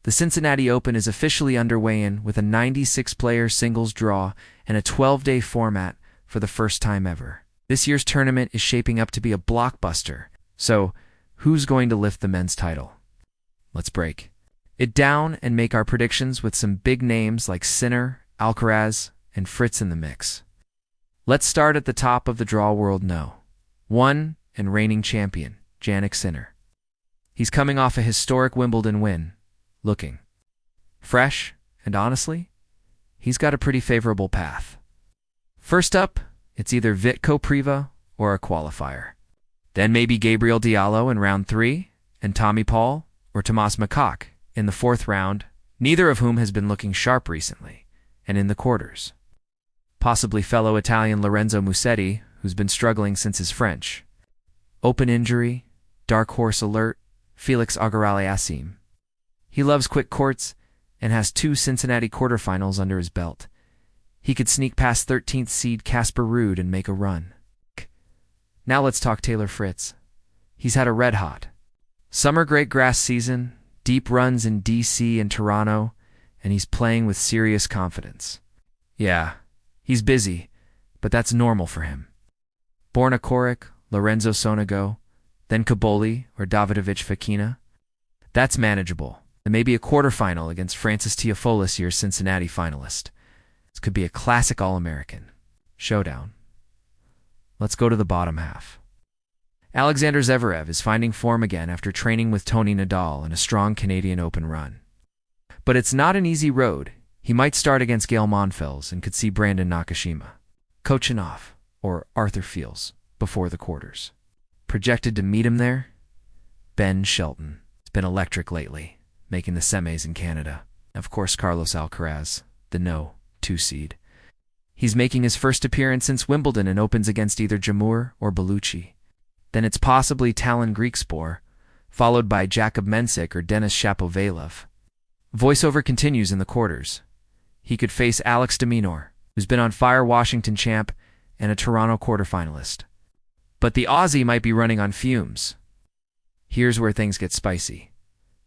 The Cincinnati Open is officially underway with a 96-player singles draw and a 12-day format for the first time ever. This year's tournament is shaping up to be a blockbuster. So, who's going to lift the men's title? Let's break it down and make our predictions with some big names like Sinner, Alcaraz, and Fritz in the mix. Let's start at the top of the draw world. No. 1 and reigning champion, Jannik Sinner. He's coming off a historic Wimbledon win, looking fresh, and honestly, he's got a pretty favorable path. First up, it's either Vitko Priva or a qualifier. Then maybe Gabriel Diallo in round 3, and Tommy Paul or Tomas Makak in the 4th round, neither of whom has been looking sharp recently, and in the quarters. Possibly fellow Italian Lorenzo Musetti, who's been struggling since his French Open injury, dark horse alert, Felix Auger-Aliassime. He loves quick courts and has 2 Cincinnati quarterfinals under his belt. He could sneak past 13th seed Casper Ruud and make a run. Now let's talk Taylor Fritz. He's had a red-hot summer great grass season, deep runs in DC and Toronto, and he's playing with serious confidence. Yeah, he's busy, but that's normal for him. Borna Coric, Lorenzo Sonego, then Caboli or Davidovich Fekina. That's manageable. And maybe a quarterfinal against Francis Tiafoe's year's Cincinnati finalist. This could be a classic All-American showdown. Let's go to the bottom half. Alexander Zverev is finding form again after training with Tony Nadal in a strong Canadian Open run. But it's not an easy road. He might start against Gael Monfils and could see Brandon Nakashima, Khochanov, or Arthur Fils before the quarters. Projected to meet him there? Ben Shelton. It's been electric lately, making the semis in Canada. Of course, Carlos Alcaraz, the no 2 seed. He's making his first appearance since Wimbledon and opens against either Jamur or Bellucci. Then it's possibly Talon Griekspoor, followed by Jakub Mensik or Denis Shapovalov. Voiceover continues in the quarters. He could face Alex de Minaur, who's been on fire Washington champ and a Toronto quarterfinalist. But the Aussie might be running on fumes. Here's where things get spicy.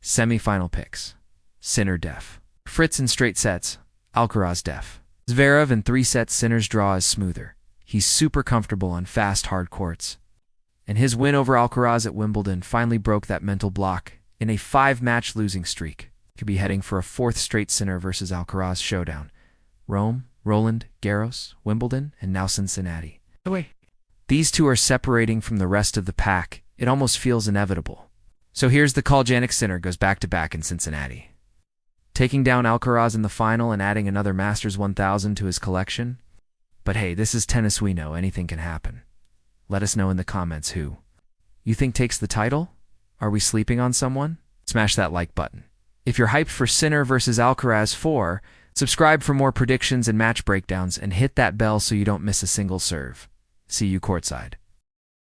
Semi-final picks. Sinner def. Fritz in straight sets, Alcaraz def. Zverev in 3 sets. Sinner's draw is smoother. He's super comfortable on fast, hard courts. And his win over Alcaraz at Wimbledon finally broke that mental block in a 5-match losing streak. Could be heading for a 4th straight Sinner versus Alcaraz showdown. Rome, Roland, Garros, Wimbledon, and now Cincinnati. These 2 are separating from the rest of the pack. It almost feels inevitable. So here's the call. Jannik Sinner goes back-to-back in Cincinnati, taking down Alcaraz in the final and adding another Masters 1000 to his collection. But hey, this is tennis, we know anything can happen. Let us know in the comments who you think takes the title. Are we sleeping on someone? Smash that like button. If you're hyped for Sinner versus Alcaraz 4, subscribe for more predictions and match breakdowns, and hit that bell so you don't miss a single serve. See you courtside.